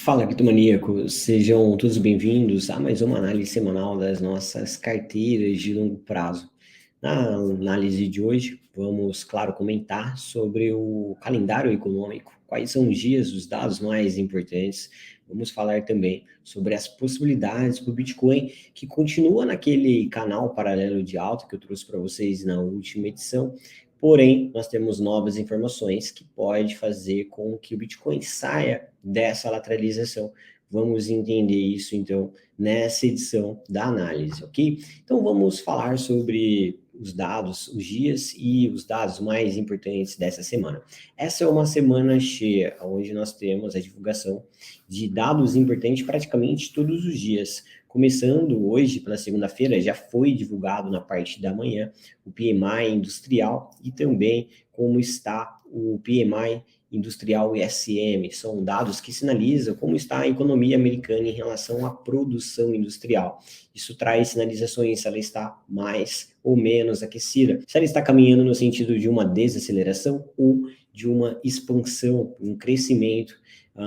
Fala, criptomaníacos! Sejam todos bem-vindos a mais uma análise semanal das nossas carteiras de longo prazo. Na análise de hoje, vamos, claro, comentar sobre o calendário econômico, quais são os dias, os dados mais importantes. Vamos falar também sobre as possibilidades para o Bitcoin, que continua naquele canal paralelo de alta que eu trouxe para vocês na última edição. Porém, nós temos novas informações que pode fazer com que o Bitcoin saia dessa lateralização. Vamos entender isso, então, nessa edição da análise, ok? Então, vamos falar sobre os dados, os dias e os dados mais importantes dessa semana. Essa é uma semana cheia, onde nós temos a divulgação de dados importantes praticamente todos os dias. Começando hoje, pela segunda-feira, já foi divulgado na parte da manhã o PMI industrial e também como está o PMI industrial ISM. São dados que sinalizam como está a economia americana em relação à produção industrial. Isso traz sinalizações se ela está mais ou menos aquecida, se ela está caminhando no sentido de uma desaceleração ou de uma expansão, um crescimento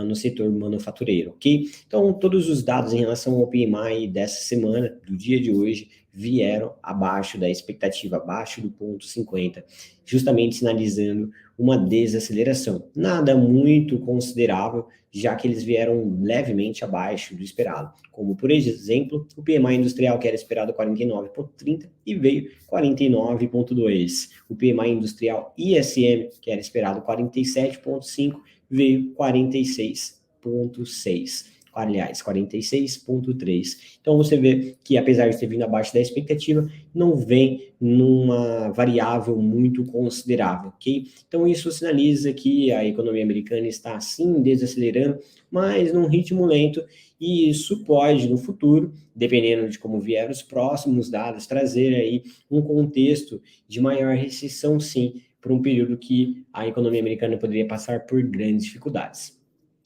no setor manufatureiro, ok? Então, todos os dados em relação ao PMI dessa semana, do dia de hoje, vieram abaixo da expectativa, abaixo do ponto 50, justamente sinalizando uma desaceleração. Nada muito considerável, já que eles vieram levemente abaixo do esperado. Como, por exemplo, o PMI industrial, que era esperado 49,30 e veio 49,2. O PMI industrial ISM, que era esperado 47,5, veio 46,6. Aliás, 46,3. Então você vê que, apesar de ter vindo abaixo da expectativa, não vem numa variável muito considerável, ok? Então isso sinaliza que a economia americana está sim desacelerando, mas num ritmo lento, e isso pode, no futuro, dependendo de como vier os próximos dados, trazer aí um contexto de maior recessão, sim, por um período que a economia americana poderia passar por grandes dificuldades.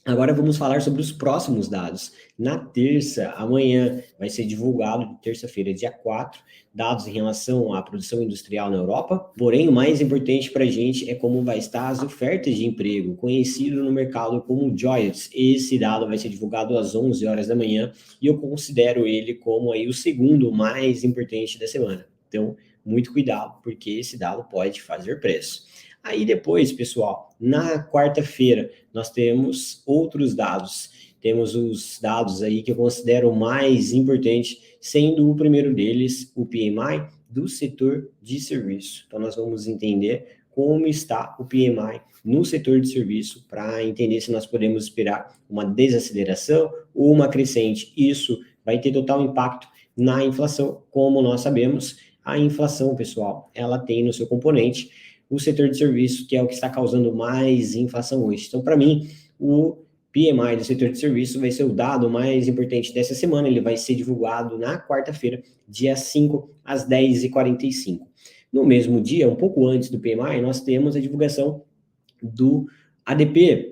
Agora vamos falar sobre os próximos dados. Na terça, amanhã, vai ser divulgado, terça-feira, dia 4, dados em relação à produção industrial na Europa. Porém, o mais importante para a gente é como vai estar as ofertas de emprego, conhecido no mercado como JOLTS. Esse dado vai ser divulgado às 11 horas da manhã e eu considero ele como aí o segundo mais importante da semana. Então, muito cuidado, porque esse dado pode fazer preço. Aí depois, pessoal, na quarta-feira, nós temos outros dados. Temos os dados aí que eu considero mais importantes, sendo o primeiro deles o PMI do setor de serviço. Então, nós vamos entender como está o PMI no setor de serviço para entender se nós podemos esperar uma desaceleração ou uma crescente. Isso vai ter total impacto na inflação. Como nós sabemos, a inflação, pessoal, ela tem no seu componente o setor de serviço, que é o que está causando mais inflação hoje. Então, para mim, o PMI do setor de serviço vai ser o dado mais importante dessa semana. Ele vai ser divulgado na quarta-feira, dia 5, às 10h45. No mesmo dia, um pouco antes do PMI, nós temos a divulgação do ADP,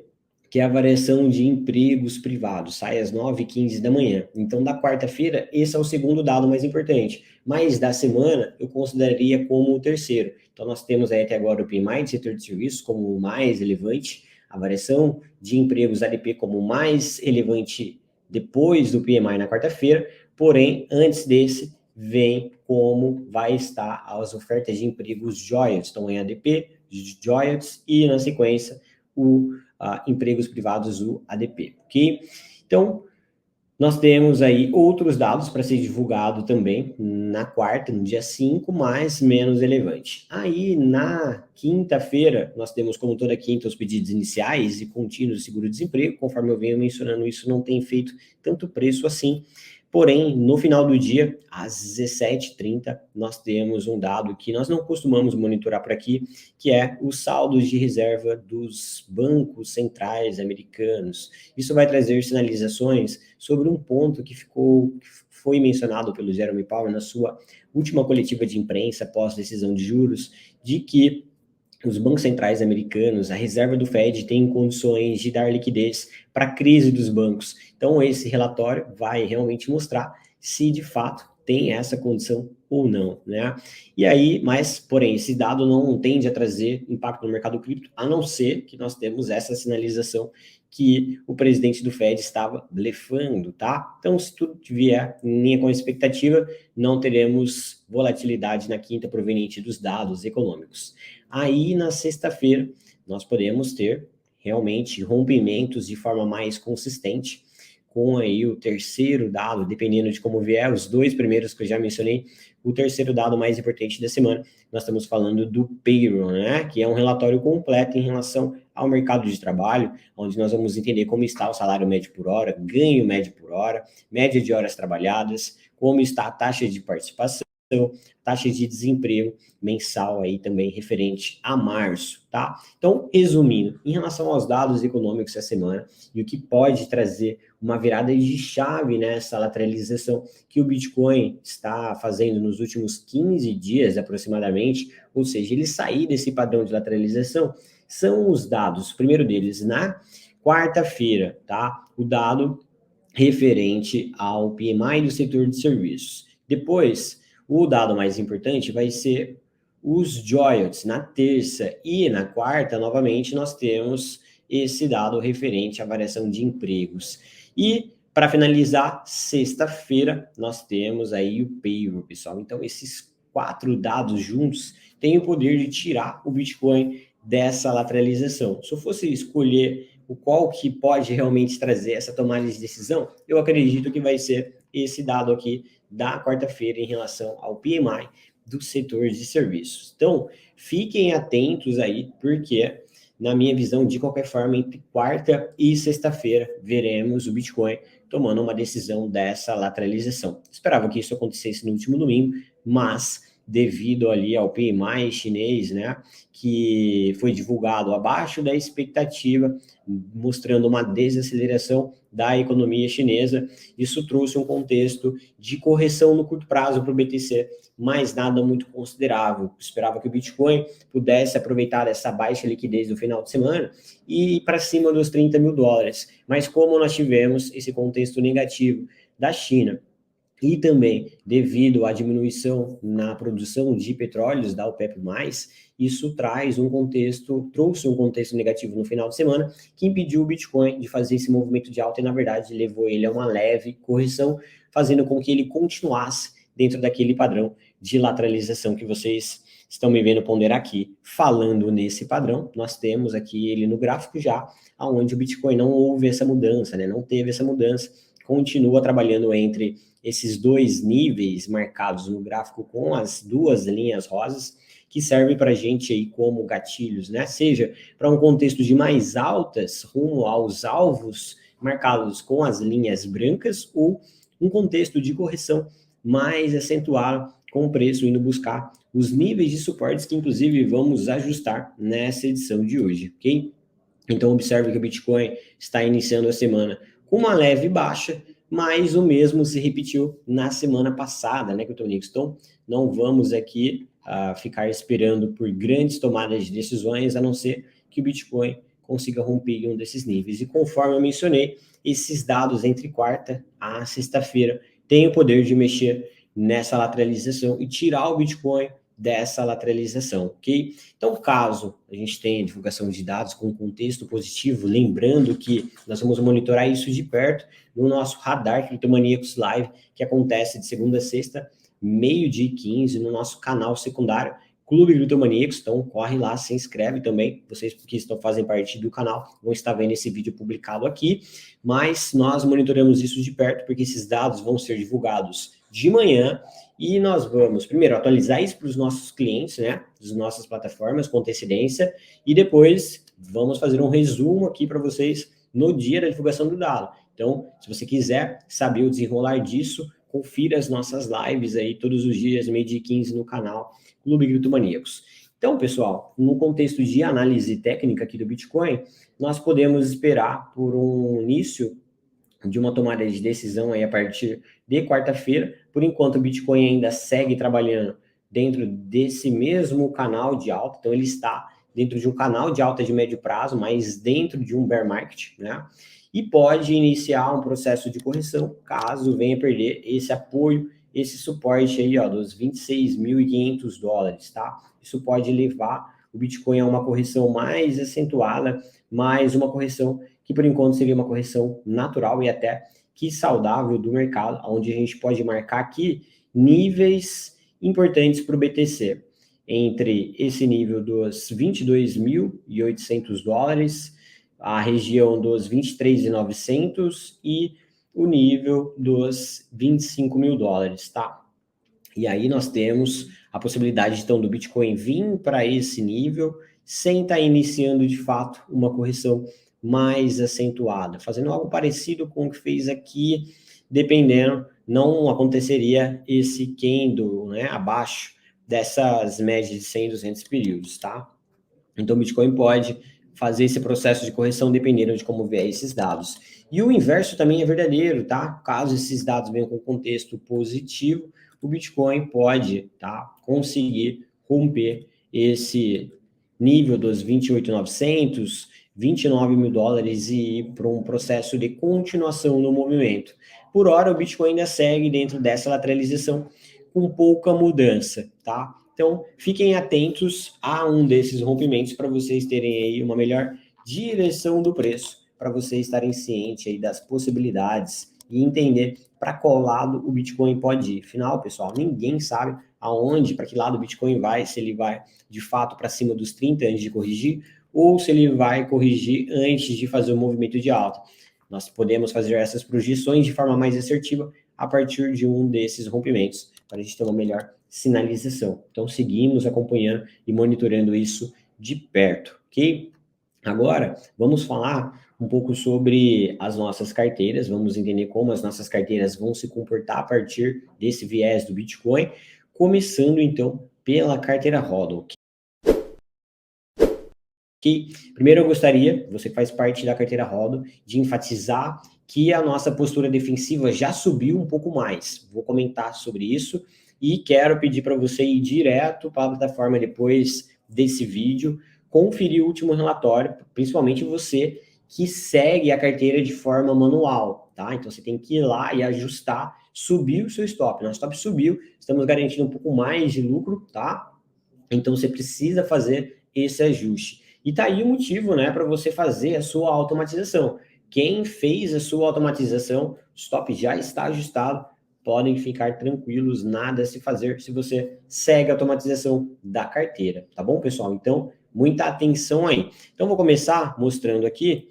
que é a variação de empregos privados, sai às 9h15 da manhã. Então, da quarta-feira, esse é o segundo dado mais importante. Mas da semana, eu consideraria como o terceiro. Então, nós temos aí até agora o PMI do setor de serviços como o mais relevante, a variação de empregos ADP como o mais relevante depois do PMI na quarta-feira, porém, antes desse, vem como vai estar as ofertas de empregos JOLTS. Então, em ADP, JOLTS e, na sequência, o empregos privados, o ADP, ok? Então, nós temos aí outros dados para ser divulgado também na quarta, no dia 5, mas menos relevante. Aí, na quinta-feira, nós temos, como toda quinta, os pedidos iniciais e contínuos de seguro-desemprego. Conforme eu venho mencionando, isso não tem feito tanto preço assim. Porém, no final do dia, às 17h30, nós temos um dado que nós não costumamos monitorar por aqui, que é os saldos de reserva dos bancos centrais americanos. Isso vai trazer sinalizações sobre um ponto que foi mencionado pelo Jerome Powell na sua última coletiva de imprensa após decisão de juros, de que os bancos centrais americanos, a reserva do Fed tem condições de dar liquidez para a crise dos bancos. Então, esse relatório vai realmente mostrar se, de fato, tem essa condição ou não, né? E aí, mas, porém, esse dado não tende a trazer impacto no mercado cripto, a não ser que nós temos essa sinalização que o presidente do Fed estava blefando, tá? Então, se tudo vier em linha com a expectativa, não teremos volatilidade na quinta proveniente dos dados econômicos. Aí, na sexta-feira, nós podemos ter realmente rompimentos de forma mais consistente, com aí o terceiro dado, dependendo de como vier, os dois primeiros que eu já mencionei, o terceiro dado mais importante da semana, nós estamos falando do payroll, né? Que é um relatório completo em relação ao mercado de trabalho, onde nós vamos entender como está o salário médio por hora, ganho médio por hora, média de horas trabalhadas, como está a taxa de participação, taxa de desemprego mensal aí também referente a março, tá? Então, resumindo, em relação aos dados econômicos essa semana e o que pode trazer uma virada de chave nessa lateralização que o Bitcoin está fazendo nos últimos 15 dias aproximadamente, ou seja, ele sair desse padrão de lateralização, são os dados, o primeiro deles na quarta-feira, tá? O dado referente ao PMI do setor de serviços. Depois, o dado mais importante vai ser os JOLTS. Na terça e na quarta, novamente, nós temos esse dado referente à variação de empregos. E, para finalizar, sexta-feira, nós temos aí o payroll, pessoal. Então, esses 4 dados juntos têm o poder de tirar o Bitcoin dessa lateralização. Se eu fosse escolher o qual que pode realmente trazer essa tomada de decisão, eu acredito que vai ser esse dado aqui da quarta-feira em relação ao PMI do setor de serviços. Então, fiquem atentos aí, porque, na minha visão, de qualquer forma, entre quarta e sexta-feira, veremos o Bitcoin tomando uma decisão dessa lateralização. Esperava que isso acontecesse no último domingo, mas devido ali ao PMI chinês, né, que foi divulgado abaixo da expectativa, mostrando uma desaceleração da economia chinesa, isso trouxe um contexto de correção no curto prazo para o BTC, mas nada muito considerável. Esperava que o Bitcoin pudesse aproveitar essa baixa liquidez do final de semana e ir para cima dos 30 mil dólares, mas como nós tivemos esse contexto negativo da China, e também devido à diminuição na produção de petróleos da OPEP+, isso trouxe um contexto negativo no final de semana, que impediu o Bitcoin de fazer esse movimento de alta e, na verdade, levou ele a uma leve correção, fazendo com que ele continuasse dentro daquele padrão de lateralização que vocês estão me vendo ponderar aqui. Falando nesse padrão, nós temos aqui ele no gráfico já, onde o Bitcoin não houve essa mudança, né? Não teve essa mudança, continua trabalhando entre esses dois níveis marcados no gráfico com as duas linhas rosas, que servem para a gente aí como gatilhos, né? Seja para um contexto de mais altas rumo aos alvos marcados com as linhas brancas, ou um contexto de correção mais acentuado com o preço indo buscar os níveis de suportes que, inclusive, vamos ajustar nessa edição de hoje, ok? Então, observe que o Bitcoin está iniciando a semana com uma leve baixa, mas o mesmo se repetiu na semana passada, né, Cryptomaniacos? Então, não vamos aqui ficar esperando por grandes tomadas de decisões, a não ser que o Bitcoin consiga romper um desses níveis. E conforme eu mencionei, esses dados entre quarta a sexta-feira têm o poder de mexer nessa lateralização e tirar o Bitcoin dessa lateralização, ok? Então, caso a gente tenha divulgação de dados com contexto positivo, lembrando que nós vamos monitorar isso de perto no nosso Radar Cryptomaniacos Live, que acontece de segunda a sexta, 12h15, no nosso canal secundário, Clube Cryptomaniacos. Então, corre lá, se inscreve também. Vocês que fazem parte do canal vão estar vendo esse vídeo publicado aqui, mas nós monitoramos isso de perto, porque esses dados vão ser divulgados de manhã, e nós vamos, primeiro, atualizar isso para os nossos clientes, né, das nossas plataformas, com antecedência, e depois vamos fazer um resumo aqui para vocês no dia da divulgação do dado. Então, se você quiser saber o desenrolar disso, confira as nossas lives aí todos os dias, 12h15, no canal Clube Cryptomaniacos. Então, pessoal, no contexto de análise técnica aqui do Bitcoin, nós podemos esperar por um início de uma tomada de decisão aí a partir de quarta-feira. Por enquanto, o Bitcoin ainda segue trabalhando dentro desse mesmo canal de alta, então ele está dentro de um canal de alta de médio prazo, mas dentro de um bear market, né? E pode iniciar um processo de correção caso venha perder esse apoio esse suporte aí, ó, dos 26.500 dólares, tá? Isso pode levar o Bitcoin a uma correção mais acentuada, mas uma correção que, por enquanto, seria uma correção natural e até que saudável do mercado, onde a gente pode marcar aqui níveis importantes para o BTC, entre esse nível dos 22.800 dólares, a região dos 23.900 e o nível dos 25 mil dólares, tá? E aí nós temos a possibilidade, então, do Bitcoin vir para esse nível, sem estar iniciando, de fato, uma correção mais acentuada, fazendo algo parecido com o que fez aqui, dependendo, não aconteceria esse candle, né, abaixo dessas médias de 100 e 200 períodos, tá? Então, o Bitcoin pode fazer esse processo de correção dependendo de como vier esses dados. E o inverso também é verdadeiro, tá? Caso esses dados venham com contexto positivo, o Bitcoin pode, tá, conseguir romper esse nível dos 28.900, 29 mil dólares e ir para um processo de continuação no movimento. Por hora, o Bitcoin ainda segue dentro dessa lateralização com pouca mudança, tá? Então, fiquem atentos a um desses rompimentos para vocês terem aí uma melhor direção do preço, para vocês estarem cientes aí das possibilidades e entender para qual lado o Bitcoin pode ir. Afinal, pessoal, ninguém sabe aonde, para que lado o Bitcoin vai, se ele vai de fato para cima dos 30 antes de corrigir, ou se ele vai corrigir antes de fazer o movimento de alta. Nós podemos fazer essas projeções de forma mais assertiva a partir de um desses rompimentos, para a gente ter uma melhor sinalização. Então, seguimos acompanhando e monitorando isso de perto, ok? Agora, vamos falar um pouco sobre as nossas carteiras, vamos entender como as nossas carteiras vão se comportar a partir desse viés do Bitcoin, começando, então, pela carteira HODL. Ok? Primeiro, eu gostaria, você que faz parte da carteira HODL, de enfatizar que a nossa postura defensiva já subiu um pouco mais. Vou comentar sobre isso e quero pedir para você ir direto para a plataforma depois desse vídeo, conferir o último relatório, principalmente você que segue a carteira de forma manual, tá? Então você tem que ir lá e ajustar, subir o seu stop. Nosso stop subiu, estamos garantindo um pouco mais de lucro, tá? Então você precisa fazer esse ajuste. E tá aí o motivo, né, para você fazer a sua automatização. Quem fez a sua automatização, o stop já está ajustado, podem ficar tranquilos, nada a se fazer se você segue a automatização da carteira, tá bom, pessoal? Então, muita atenção aí. Então, vou começar mostrando aqui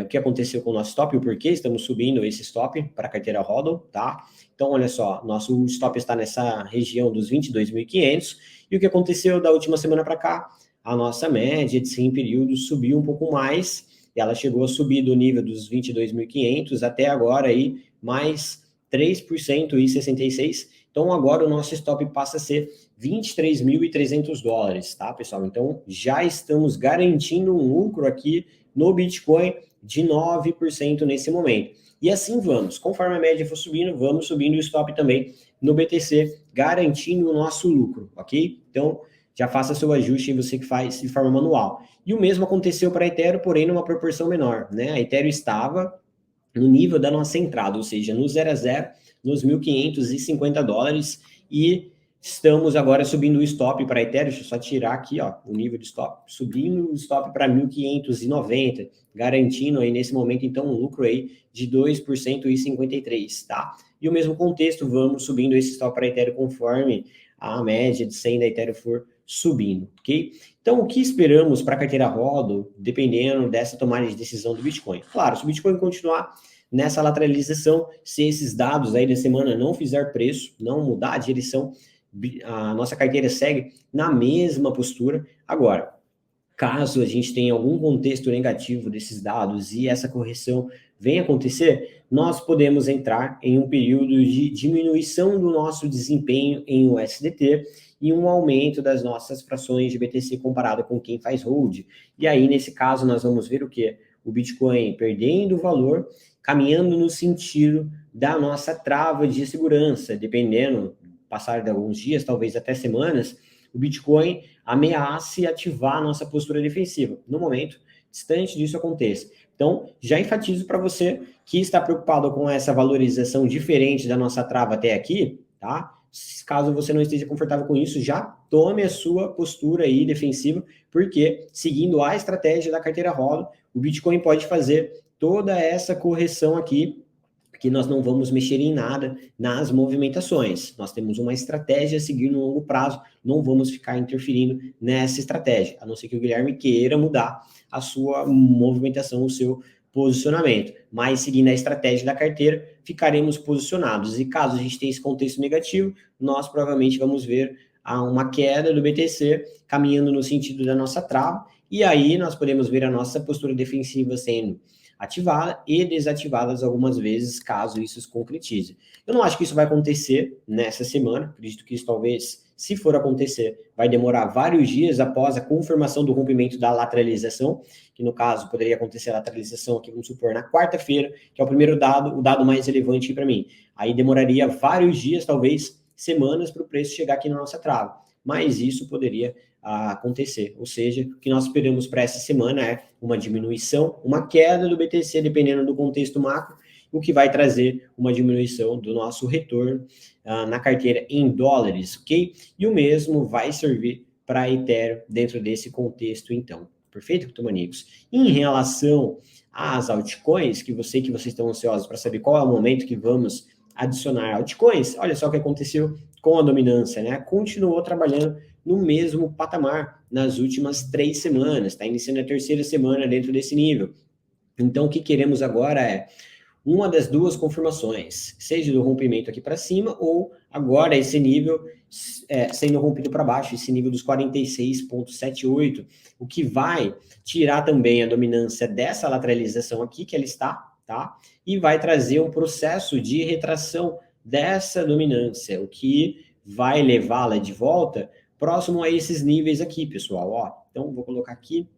o que aconteceu com o nosso stop e o porquê estamos subindo esse stop para a carteira HODL, tá? Então, olha só, nosso stop está nessa região dos 22.500 e o que aconteceu da última semana para cá? A nossa média de 100 períodos subiu um pouco mais, ela chegou a subir do nível dos 22.500 até agora aí mais 3% e 66. Então agora o nosso stop passa a ser 23.300 dólares, tá, pessoal? Então já estamos garantindo um lucro aqui no Bitcoin de 9% nesse momento. E assim vamos, conforme a média for subindo, vamos subindo o stop também no BTC, garantindo o nosso lucro, ok? Então já faça seu ajuste aí, você que faz de forma manual. E o mesmo aconteceu para a Ethereum, porém numa proporção menor, né? A Ethereum estava no nível da nossa entrada, ou seja, no 0 a 0, nos 1.550 dólares, e estamos agora subindo o stop para a Ethereum, deixa eu só tirar aqui, ó, o nível de stop, subindo o stop para 1.590, garantindo aí nesse momento, então, um lucro aí de 2% e 53, tá? E o mesmo contexto, vamos subindo esse stop para a Ethereum conforme a média de 100 da Ethereum for subindo, ok? Então, o que esperamos para a carteira HODL, dependendo dessa tomada de decisão do Bitcoin? Claro, se o Bitcoin continuar nessa lateralização, se esses dados aí da semana não fizer preço, não mudar a direção, a nossa carteira segue na mesma postura. Agora, caso a gente tenha algum contexto negativo desses dados e essa correção venha acontecer, nós podemos entrar em um período de diminuição do nosso desempenho em USDT e um aumento das nossas frações de BTC comparado com quem faz hold. E aí, nesse caso, nós vamos ver o quê? O Bitcoin perdendo valor, caminhando no sentido da nossa trava de segurança, dependendo, passar de alguns dias, talvez até semanas, o Bitcoin ameace ativar a nossa postura defensiva. No momento, distante disso aconteça. Então, já enfatizo para você que está preocupado com essa valorização diferente da nossa trava até aqui, tá? Caso você não esteja confortável com isso, já tome a sua postura aí defensiva, porque seguindo a estratégia da carteira Rolo, o Bitcoin pode fazer toda essa correção aqui, que nós não vamos mexer em nada nas movimentações. Nós temos uma estratégia a seguir no longo prazo, não vamos ficar interferindo nessa estratégia, a não ser que o Guilherme queira mudar a sua movimentação, o seu posicionamento. Mas seguindo a estratégia da carteira, ficaremos posicionados. E caso a gente tenha esse contexto negativo, nós provavelmente vamos ver uma queda do BTC caminhando no sentido da nossa trava, e aí nós podemos ver a nossa postura defensiva sendo ativada e desativadas algumas vezes, caso isso se concretize. Eu não acho que isso vai acontecer nessa semana, acredito que isso talvez, se for acontecer, vai demorar vários dias após a confirmação do rompimento da lateralização, que no caso poderia acontecer a lateralização aqui, vamos supor, na quarta-feira, que é o primeiro dado, o dado mais relevante para mim. Aí demoraria vários dias, talvez semanas, para o preço chegar aqui na nossa trava, mas isso poderia acontecer, ou seja, o que nós esperamos para essa semana é uma diminuição, uma queda do BTC, dependendo do contexto macro, o que vai trazer uma diminuição do nosso retorno na carteira em dólares, ok? E o mesmo vai servir para Ethereum dentro desse contexto, então. Perfeito, criptomaníacos? Em relação às altcoins, que vocês estão ansiosos para saber qual é o momento que vamos adicionar altcoins, olha só o que aconteceu com a dominância, né? Continuou trabalhando no mesmo patamar nas últimas 3 semanas, está iniciando a terceira semana dentro desse nível. Então, o que queremos agora é uma das duas confirmações, seja do rompimento aqui para cima, ou agora esse nível sendo rompido para baixo, esse nível dos 46,78, o que vai tirar também a dominância dessa lateralização aqui, que ela está, tá? E vai trazer um processo de retração dessa dominância, o que vai levá-la de volta próximo a esses níveis aqui, pessoal, ó. Então, vou colocar aqui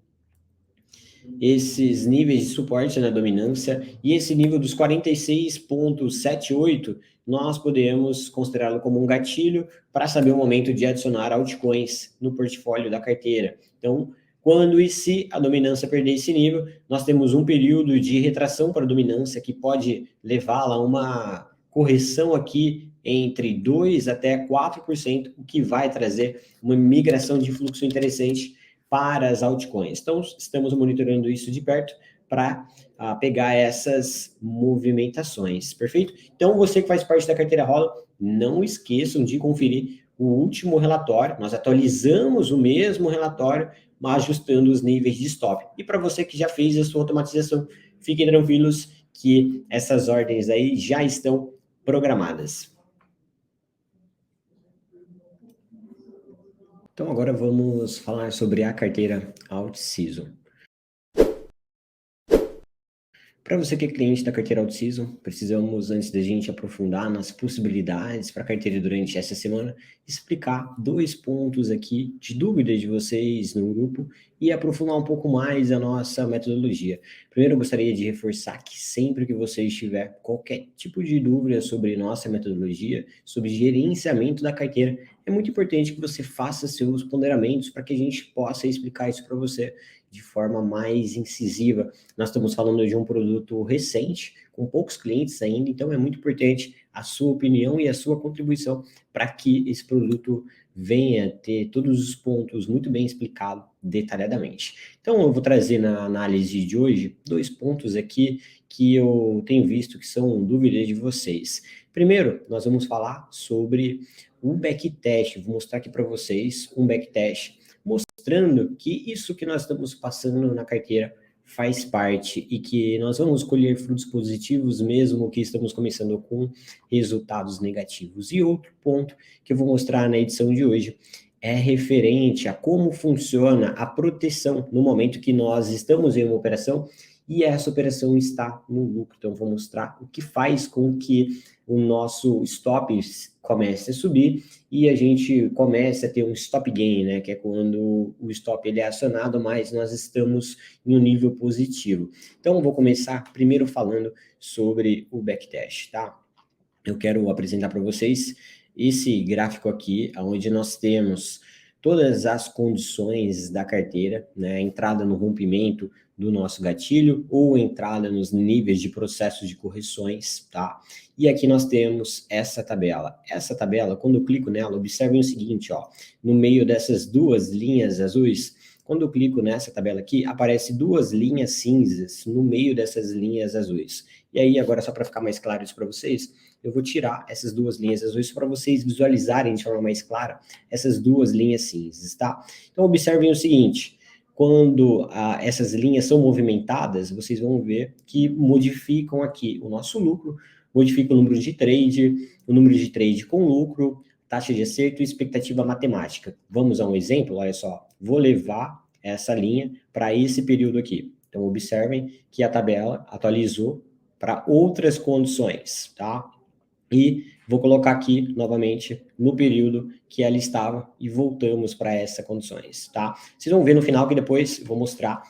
esses níveis de suporte na dominância, e esse nível dos 46,78, nós podemos considerá-lo como um gatilho para saber o momento de adicionar altcoins no portfólio da carteira. Então, quando e se a dominância perder esse nível, nós temos um período de retração para a dominância que pode levá-la a uma correção aqui entre 2% até 4%, o que vai trazer uma migração de fluxo interessante para as altcoins. Então, estamos monitorando isso de perto para pegar essas movimentações, perfeito? Então, você que faz parte da carteira Rola, não esqueçam de conferir o último relatório. Nós atualizamos o mesmo relatório, mas ajustando os níveis de stop. E para você que já fez a sua automatização, fiquem tranquilos que essas ordens aí já estão programadas. Então, agora vamos falar sobre a carteira Alt-Season. Para você que é cliente da carteira Alt-Season, precisamos, antes da gente aprofundar nas possibilidades para a carteira durante essa semana, explicar 2 pontos aqui de dúvida de vocês no grupo e aprofundar um pouco mais a nossa metodologia. Primeiro, eu gostaria de reforçar que sempre que você tiver qualquer tipo de dúvida sobre nossa metodologia, sobre gerenciamento da carteira, é muito importante que você faça seus ponderamentos para que a gente possa explicar isso para você de forma mais incisiva. Nós estamos falando de um produto recente, com poucos clientes ainda, então é muito importante a sua opinião e a sua contribuição para que esse produto venha ter todos os pontos muito bem explicados detalhadamente. Então, eu vou trazer na análise de hoje 2 pontos aqui que eu tenho visto que são dúvidas de vocês. Primeiro, nós vamos falar sobre o backtest. Vou mostrar aqui para vocês um backtest mostrando que isso que nós estamos passando na carteira faz parte e que nós vamos colher frutos positivos mesmo que estamos começando com resultados negativos. E outro ponto que eu vou mostrar na edição de hoje é referente a como funciona a proteção no momento que nós estamos em uma operação e essa operação está no lucro. Então, vou mostrar o que faz com que o nosso stop comece a subir e a gente comece a ter um stop gain, né? Que é quando o stop ele é acionado, mas nós estamos em um nível positivo. Então, vou começar primeiro falando sobre o backtest, tá? Eu quero apresentar para vocês esse gráfico aqui, onde nós temos todas as condições da carteira, né? A entrada no rompimento do nosso gatilho ou entrada nos níveis de processos de correções, tá? E aqui nós temos essa tabela. Essa tabela, quando eu clico nela, observem o seguinte, ó, no meio dessas duas linhas azuis, quando eu clico nessa tabela aqui, aparece duas linhas cinzas no meio dessas linhas azuis. E aí, agora, só para ficar mais claro isso para vocês, eu vou tirar essas duas linhas azuis para vocês visualizarem de forma mais clara essas duas linhas cinzas, tá? Então, observem o seguinte, quando essas linhas são movimentadas, vocês vão ver que modificam aqui o nosso lucro, modifica o número de trade com lucro, taxa de acerto e expectativa matemática. Vamos a um exemplo, olha só, vou levar essa linha para esse período aqui. Então, observem que a tabela atualizou para outras condições, tá? E vou colocar aqui, novamente, no período que ela estava e voltamos para essas condições, tá? Vocês vão ver no final que depois eu vou mostrar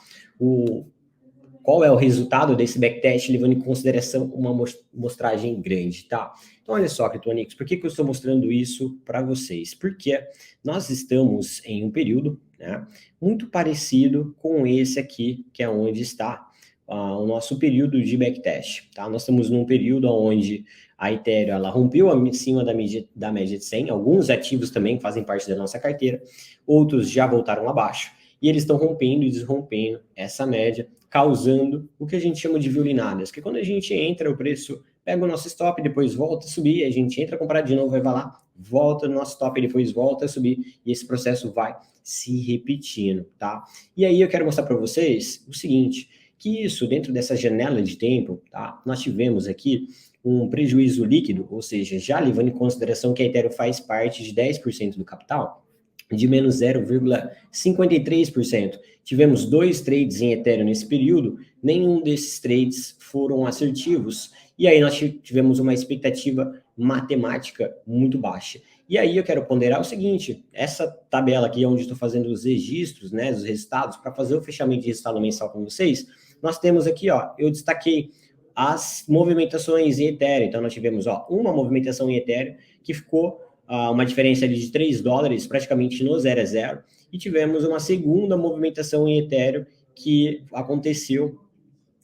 qual é o resultado desse backtest, levando em consideração uma mostragem grande, tá? Então, olha só, Criptonicos, por que eu estou mostrando isso para vocês? Porque nós estamos em um período, né, muito parecido com esse aqui, que é onde está o nosso período de backtest, tá? Nós estamos num período onde a Ethereum, ela rompeu acima da média de 100, alguns ativos também fazem parte da nossa carteira, outros já voltaram abaixo, e eles estão rompendo e desrompendo essa média, causando o que a gente chama de violinadas, que quando a gente entra, o preço pega o nosso stop, depois volta a subir, a gente entra a comprar de novo, vai lá, volta no nosso stop, depois volta a subir, e esse processo vai se repetindo, tá? E aí eu quero mostrar para vocês o seguinte, que isso, dentro dessa janela de tempo, tá? Nós tivemos aqui um prejuízo líquido, ou seja, já levando em consideração que a Ethereum faz parte de 10% do capital, de menos 0,53%. Tivemos 2 trades em Ethereum nesse período, nenhum desses trades foram assertivos, e aí nós tivemos uma expectativa matemática muito baixa. E aí eu quero ponderar o seguinte, essa tabela aqui onde estou fazendo os registros, né, os resultados, para fazer o fechamento de resultado mensal com vocês, nós temos aqui, ó, eu destaquei as movimentações em Ethereum. Então, nós tivemos uma movimentação em Ethereum que ficou uma diferença ali de $3, praticamente no 0 a 0, e tivemos uma segunda movimentação em Ethereum que aconteceu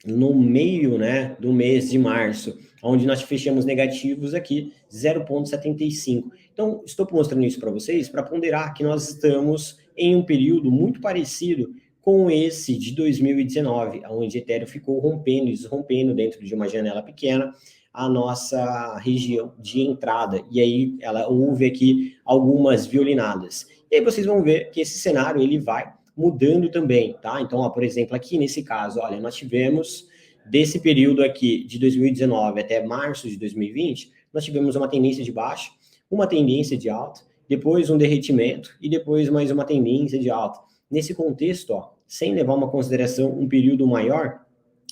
no meio, né, do mês de março, onde nós fechamos negativos aqui, 0,75. Então, estou mostrando isso para vocês, para ponderar que nós estamos em um período muito parecido com esse de 2019, onde Ethereum ficou rompendo e desrompendo dentro de uma janela pequena a nossa região de entrada, e aí houve aqui algumas violinadas. E aí vocês vão ver que esse cenário ele vai mudando também, tá? Então, por exemplo, aqui nesse caso, olha, nós tivemos desse período aqui de 2019 até março de 2020, nós tivemos uma tendência de baixa, uma tendência de alta, depois um derretimento e depois mais uma tendência de alta. Nesse contexto, sem levar uma consideração um período maior,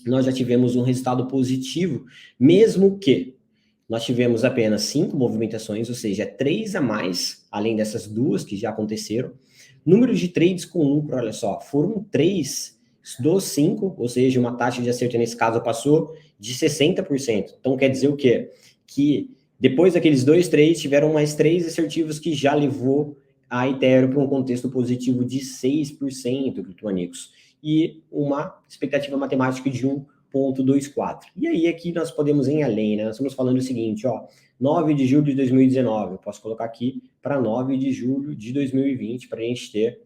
nós já tivemos um resultado positivo, mesmo que nós tivemos apenas 5 movimentações, ou seja, 3 a mais, além dessas 2 que já aconteceram. Número de trades com lucro, olha só, foram 3 dos 5, ou seja, uma taxa de acerto nesse caso passou de 60%. Então quer dizer o quê? Que depois daqueles 2 trades, tiveram mais 3 assertivos que já levou a Ethereum para um contexto positivo de 6%, criptomaníacos, e uma expectativa matemática de 1,24. E aí aqui nós podemos ir além, né? Nós estamos falando o seguinte, 9 de julho de 2019, eu posso colocar aqui para 9 de julho de 2020, para a gente ter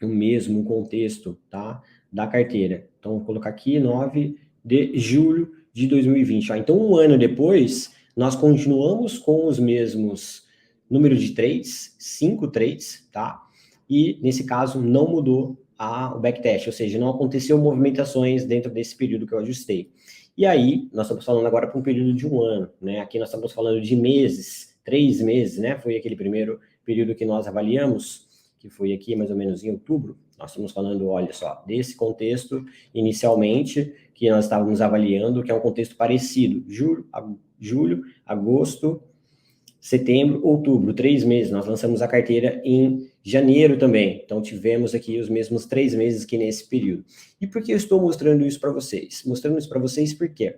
o mesmo contexto, tá? Da carteira. Então, vou colocar aqui 9 de julho de 2020. Então, um ano depois, nós continuamos com os mesmos números de trades, 5 trades, tá? E, nesse caso, não mudou o backtest, ou seja, não aconteceu movimentações dentro desse período que eu ajustei. E aí, nós estamos falando agora para um período de um ano, né? Aqui nós estamos falando de meses, 3 meses, né? Foi aquele primeiro período que nós avaliamos, que foi aqui mais ou menos em outubro. Nós estamos falando, olha só, desse contexto inicialmente que nós estávamos avaliando, que é um contexto parecido, julho, agosto, setembro, outubro, 3 meses. Nós lançamos a carteira em janeiro também, então tivemos aqui os mesmos 3 meses que nesse período. E por que eu estou mostrando isso para vocês? Mostrando isso para vocês por quê?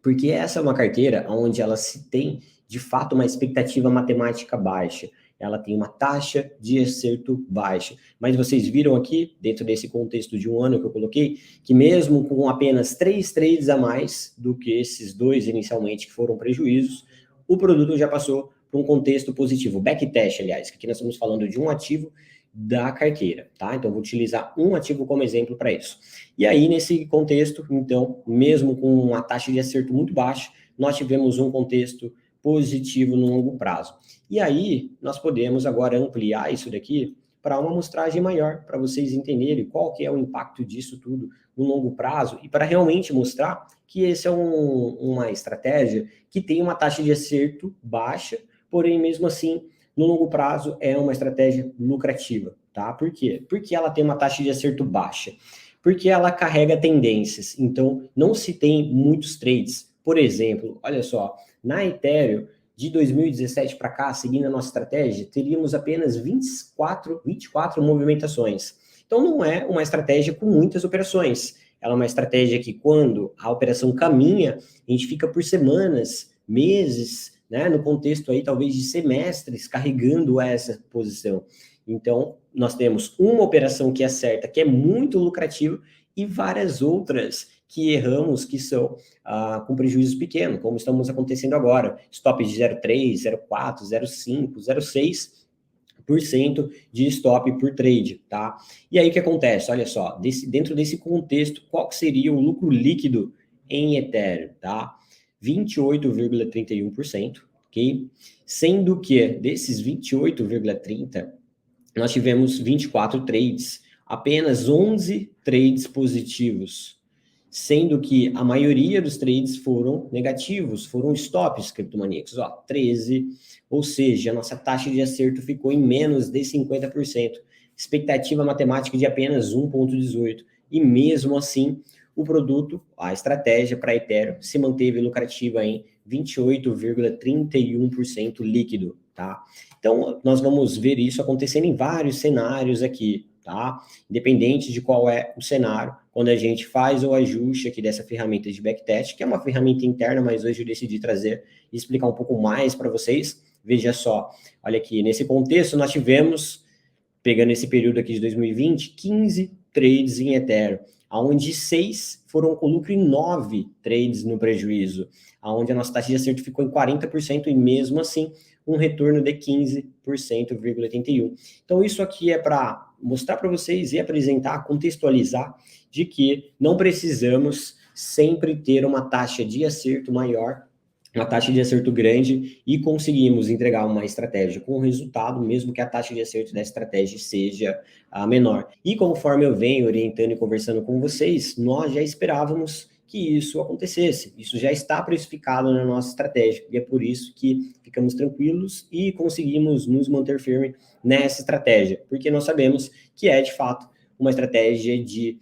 Porque essa é uma carteira onde ela se tem, de fato, uma expectativa matemática baixa. ela tem uma taxa de acerto baixa. Mas vocês viram aqui, dentro desse contexto de um ano que eu coloquei, que mesmo com apenas 3 trades a mais do que esses 2 inicialmente que foram prejuízos, o produto já passou para um contexto positivo. Backtest, aliás, que aqui nós estamos falando de um ativo da carteira, tá? Então, vou utilizar um ativo como exemplo para isso. E aí, nesse contexto, então, mesmo com uma taxa de acerto muito baixa, nós tivemos um contexto positivo no longo prazo. E aí, nós podemos agora ampliar isso daqui para uma amostragem maior, para vocês entenderem qual que é o impacto disso tudo no longo prazo e para realmente mostrar que esse é uma estratégia que tem uma taxa de acerto baixa, porém, mesmo assim, no longo prazo é uma estratégia lucrativa, tá? Por quê? Porque ela tem uma taxa de acerto baixa, porque ela carrega tendências, então não se tem muitos trades. Por exemplo, olha só, na Ethereum, de 2017 para cá, seguindo a nossa estratégia, teríamos apenas 24 movimentações. Então não é uma estratégia com muitas operações. Ela é uma estratégia que quando a operação caminha, a gente fica por semanas, meses, né, no contexto aí talvez de semestres, carregando essa posição. Então, nós temos uma operação que acerta, que é muito lucrativa, e várias outras que erramos, que são com prejuízos pequenos, como estamos acontecendo agora. Stop de 0,3, 0,4, 0,5, 0,6% de stop por trade, tá? E aí o que acontece? Olha só, dentro desse contexto, qual que seria o lucro líquido em Ethereum, tá? 28,31%, ok? Sendo que desses 28,30%, nós tivemos 24 trades, apenas 11 trades positivos, sendo que a maioria dos trades foram negativos, foram stops criptomaníacos, ó, 13, ou seja, a nossa taxa de acerto ficou em menos de 50%, expectativa matemática de apenas 1,18, e mesmo assim, o produto, a estratégia para Ethereum se manteve lucrativa em 28,31% líquido, tá? Então, nós vamos ver isso acontecendo em vários cenários aqui, tá? Independente de qual é o cenário, quando a gente faz o ajuste aqui dessa ferramenta de backtest, que é uma ferramenta interna, mas hoje eu decidi trazer e explicar um pouco mais para vocês. Veja só, olha aqui, nesse contexto nós tivemos, pegando esse período aqui de 2020, 15 trades em Ethereum, onde 6 foram com lucro e 9 trades no prejuízo, onde a nossa taxa de acerto ficou em 40% e mesmo assim um retorno de 15,81%. Então isso aqui é para mostrar para vocês e apresentar, contextualizar de que não precisamos sempre ter uma taxa de acerto maior, uma taxa de acerto grande e conseguimos entregar uma estratégia com resultado, mesmo que a taxa de acerto da estratégia seja menor. E conforme eu venho orientando e conversando com vocês, nós já esperávamos que isso acontecesse. Isso já está precificado na nossa estratégia, e é por isso que ficamos tranquilos e conseguimos nos manter firme nessa estratégia, porque nós sabemos que é, de fato, uma estratégia de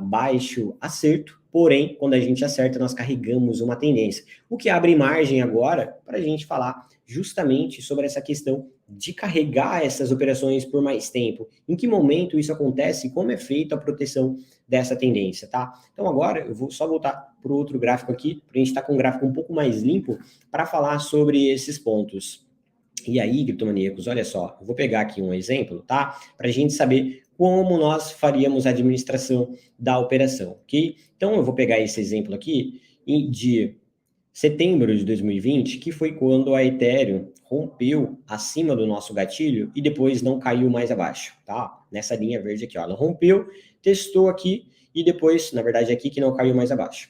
baixo acerto, porém, quando a gente acerta, nós carregamos uma tendência. O que abre margem agora para a gente falar justamente sobre essa questão de carregar essas operações por mais tempo. Em que momento isso acontece e como é feita a proteção dessa tendência, tá? Então agora eu vou só voltar para o outro gráfico aqui, para a gente estar com um gráfico um pouco mais limpo para falar sobre esses pontos. E aí, criptomaníacos, olha só, eu vou pegar aqui um exemplo, tá? Para a gente saber como nós faríamos a administração da operação, ok? Então, eu vou pegar esse exemplo aqui de setembro de 2020, que foi quando a Ethereum rompeu acima do nosso gatilho e depois não caiu mais abaixo, tá? Nessa linha verde aqui, ó, ela rompeu, testou aqui e depois, na verdade, aqui que não caiu mais abaixo.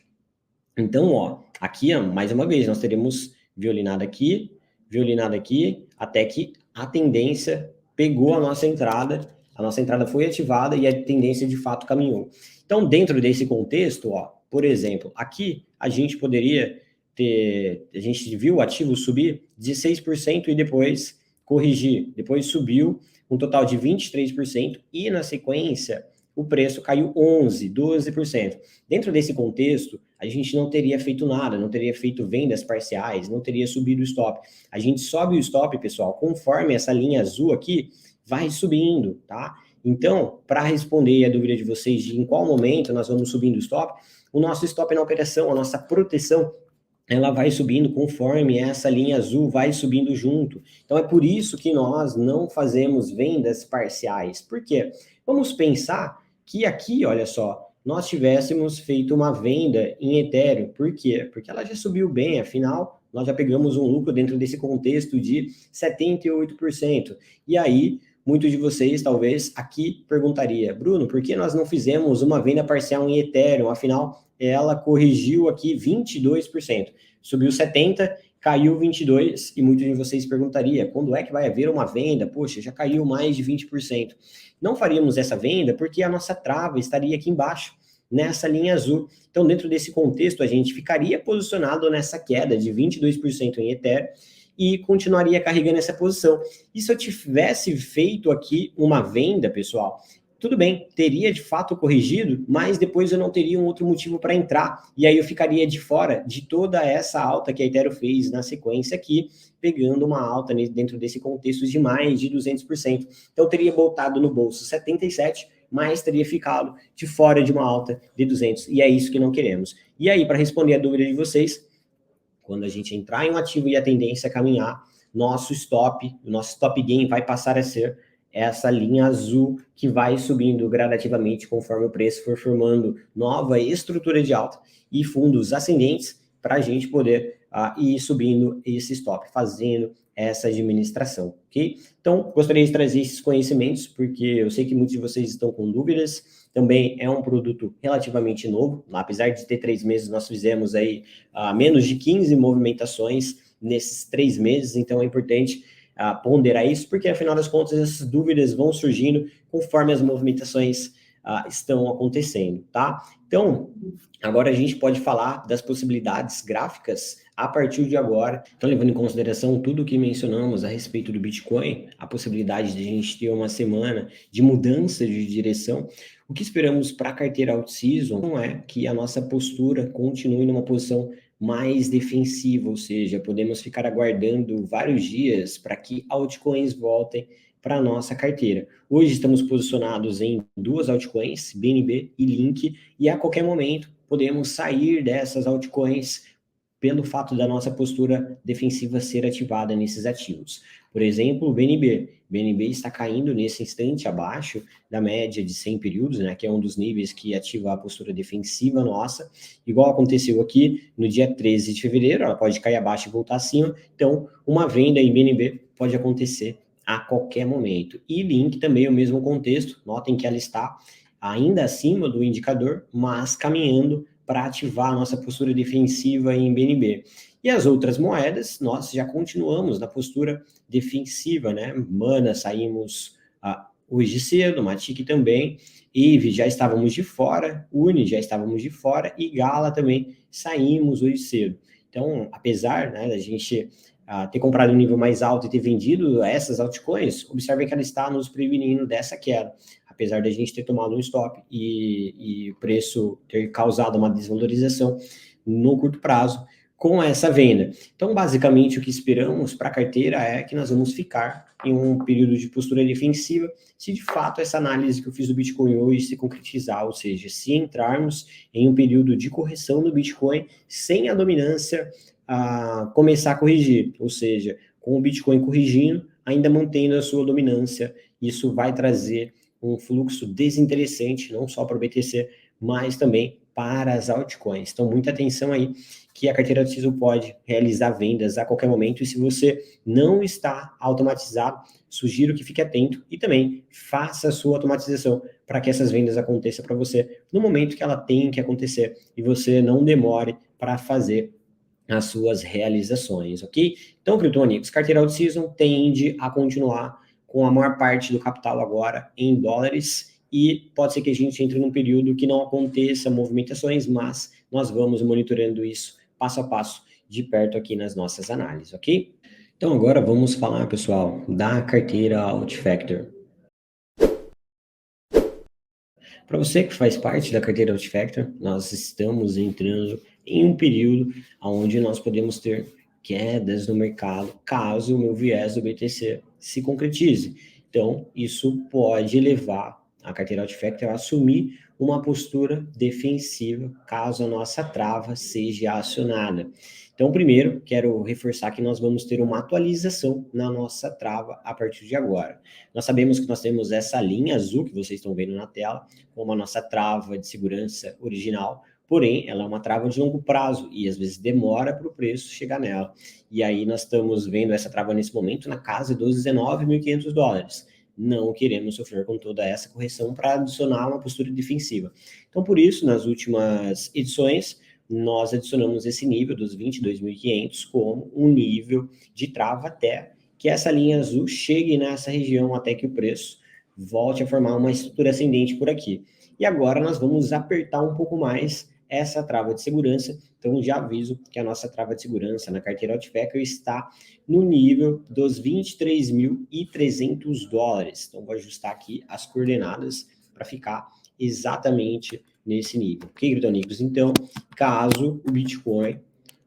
Então, ó, aqui, ó, mais uma vez, nós teremos violinada aqui, até que a tendência pegou a nossa entrada foi ativada e a tendência de fato caminhou. Então, dentro desse contexto, ó, por exemplo, aqui a gente poderia a gente viu o ativo subir 16% e depois corrigir, depois subiu um total de 23% e na sequência o preço caiu 12%. Dentro desse contexto, a gente não teria feito nada, não teria feito vendas parciais, não teria subido o stop. A gente sobe o stop, pessoal, conforme essa linha azul aqui vai subindo, tá? Então, para responder a dúvida de vocês de em qual momento nós vamos subindo o stop, o nosso stop na operação, a nossa proteção, ela vai subindo conforme essa linha azul vai subindo junto. Então é por isso que nós não fazemos vendas parciais. Por quê? Vamos pensar que aqui, olha só, nós tivéssemos feito uma venda em Ethereum. Por quê? Porque ela já subiu bem, afinal, nós já pegamos um lucro dentro desse contexto de 78%. E aí, muitos de vocês, talvez, aqui perguntaria, Bruno, por que nós não fizemos uma venda parcial em Ethereum? Afinal, ela corrigiu aqui 22%. Subiu 70, caiu 22, e muitos de vocês perguntaria, quando é que vai haver uma venda? Poxa, já caiu mais de 20%. Não faríamos essa venda porque a nossa trava estaria aqui embaixo, nessa linha azul. Então, dentro desse contexto, a gente ficaria posicionado nessa queda de 22% em Ethereum e continuaria carregando essa posição. E se eu tivesse feito aqui uma venda, pessoal, tudo bem, teria de fato corrigido, mas depois eu não teria um outro motivo para entrar, e aí eu ficaria de fora de toda essa alta que a Ethereum fez na sequência aqui, pegando uma alta dentro desse contexto de mais de 200%. Então eu teria voltado no bolso 77, mas teria ficado de fora de uma alta de 200, e é isso que não queremos. E aí, para responder a dúvida de vocês, quando a gente entrar em um ativo e a tendência a caminhar, nosso stop gain vai passar a ser essa linha azul que vai subindo gradativamente conforme o preço for formando nova estrutura de alta e fundos ascendentes para a gente poder ir subindo esse stop, fazendo essa administração, ok? Então, gostaria de trazer esses conhecimentos, porque eu sei que muitos de vocês estão com dúvidas. Também é um produto relativamente novo, apesar de ter 3 meses, nós fizemos aí menos de 15 movimentações nesses 3 meses, então é importante ponderar isso, porque afinal das contas essas dúvidas vão surgindo conforme as movimentações estão acontecendo, tá? Então, agora a gente pode falar das possibilidades gráficas a partir de agora. Então, levando em consideração tudo o que mencionamos a respeito do Bitcoin, a possibilidade de a gente ter uma semana de mudança de direção, o que esperamos para a carteira out-season é que a nossa postura continue numa posição mais defensiva, ou seja, podemos ficar aguardando vários dias para que altcoins voltem para a nossa carteira. Hoje estamos posicionados em 2 altcoins, BNB e Link, e a qualquer momento podemos sair dessas altcoins pelo fato da nossa postura defensiva ser ativada nesses ativos. Por exemplo, o BNB. O BNB está caindo nesse instante abaixo da média de 100 períodos, né, que é um dos níveis que ativa a postura defensiva nossa, igual aconteceu aqui no dia 13 de fevereiro, ela pode cair abaixo e voltar acima, então uma venda em BNB pode acontecer a qualquer momento. E Link também é o mesmo contexto, notem que ela está ainda acima do indicador, mas caminhando para ativar a nossa postura defensiva em BNB. E as outras moedas, nós já continuamos na postura defensiva, né? Mana saímos hoje cedo, Matic também, EVE já estávamos de fora, Uni já estávamos de fora e Gala também saímos hoje cedo. Então, apesar, né, da gente ter comprado um nível mais alto e ter vendido essas altcoins, observem que ela está nos prevenindo dessa queda, apesar da gente ter tomado um stop e o preço ter causado uma desvalorização no curto prazo com essa venda. Então, basicamente, o que esperamos para a carteira é que nós vamos ficar em um período de postura defensiva, se de fato essa análise que eu fiz do Bitcoin hoje se concretizar, ou seja, se entrarmos em um período de correção do Bitcoin sem a dominância começar a corrigir, ou seja, com o Bitcoin corrigindo, ainda mantendo a sua dominância, isso vai trazer um fluxo desinteressante, não só para o BTC, mas também para as altcoins. Então, muita atenção aí, que a carteira de tesouro pode realizar vendas a qualquer momento, e se você não está automatizado, sugiro que fique atento e também faça a sua automatização para que essas vendas aconteçam para você no momento que ela tem que acontecer e você não demore para fazer as suas realizações, ok? Então, criptoamigos, carteira out-season tende a continuar com a maior parte do capital agora em dólares e pode ser que a gente entre num período que não aconteça movimentações, mas nós vamos monitorando isso passo a passo de perto aqui nas nossas análises, ok? Então, agora vamos falar, pessoal, da carteira Outfactor. Para você que faz parte da carteira Outfactor, nós estamos entrando em um período onde nós podemos ter quedas no mercado, caso o meu viés do BTC se concretize. Então, isso pode levar a carteira Outfactor a assumir uma postura defensiva caso a nossa trava seja acionada. Então, primeiro, quero reforçar que nós vamos ter uma atualização na nossa trava a partir de agora. Nós sabemos que nós temos essa linha azul que vocês estão vendo na tela, como a nossa trava de segurança original, porém, ela é uma trava de longo prazo e às vezes demora para o preço chegar nela. E aí nós estamos vendo essa trava nesse momento na casa dos $19.500. Não queremos sofrer com toda essa correção para adicionar uma postura defensiva. Então, por isso, nas últimas edições, nós adicionamos esse nível dos 22.500 como um nível de trava até que essa linha azul chegue nessa região, até que o preço volte a formar uma estrutura ascendente por aqui. E agora nós vamos apertar um pouco mais essa trava de segurança. Então, já aviso que a nossa trava de segurança na carteira Outfactor está no nível dos $23.300. Então, vou ajustar aqui as coordenadas para ficar exatamente nesse nível. Ok, Criptonicos? Então, caso o Bitcoin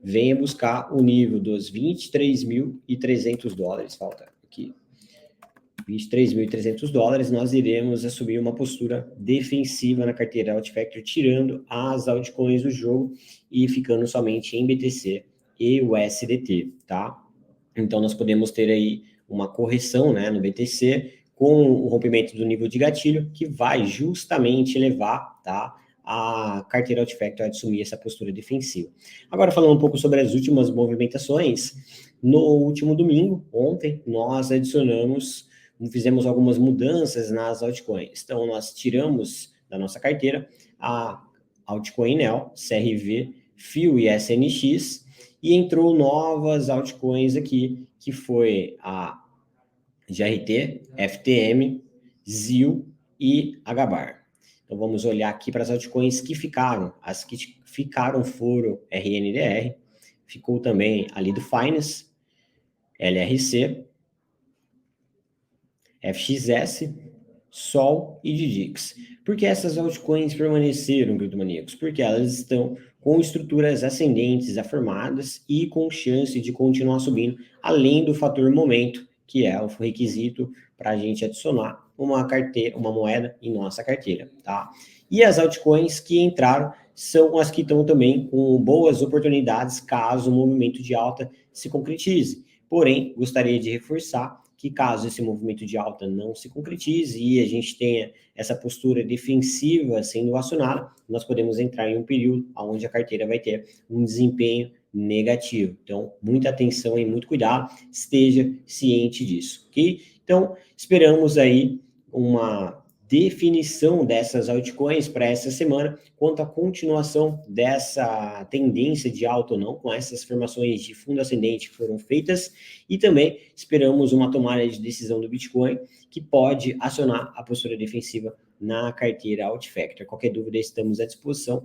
venha buscar o nível dos $23.300, falta aqui, $23.300, nós iremos assumir uma postura defensiva na carteira Outfactor, tirando as altcoins do jogo e ficando somente em BTC e USDT, tá? Então, nós podemos ter aí uma correção, né, no BTC com o rompimento do nível de gatilho, que vai justamente levar, tá, a carteira Outfactor a assumir essa postura defensiva. Agora, falando um pouco sobre as últimas movimentações, no último domingo, ontem, nós fizemos algumas mudanças nas altcoins. Então, nós tiramos da nossa carteira a altcoin NEL, CRV, FIO e SNX, e entrou novas altcoins aqui, que foi a GRT, FTM, ZIL e HBAR. Então, vamos olhar aqui para as altcoins que ficaram. As que ficaram foram RNDR, ficou também ali do Finance, LRC, FXS, Sol e Didix. Por que essas altcoins permaneceram, criptomaníacos? Porque elas estão com estruturas ascendentes afirmadas e com chance de continuar subindo, além do fator momento, que é o requisito para a gente adicionar uma moeda em nossa carteira, tá? E as altcoins que entraram são as que estão também com boas oportunidades caso o movimento de alta se concretize. Porém, gostaria de reforçar que caso esse movimento de alta não se concretize e a gente tenha essa postura defensiva sendo acionada, nós podemos entrar em um período onde a carteira vai ter um desempenho negativo. Então, muita atenção e muito cuidado, esteja ciente disso, ok? Então, esperamos aí uma definição dessas altcoins para essa semana, quanto à continuação dessa tendência de alta ou não, com essas formações de fundo ascendente que foram feitas, e também esperamos uma tomada de decisão do Bitcoin, que pode acionar a postura defensiva na carteira Outfactor. Qualquer dúvida, estamos à disposição.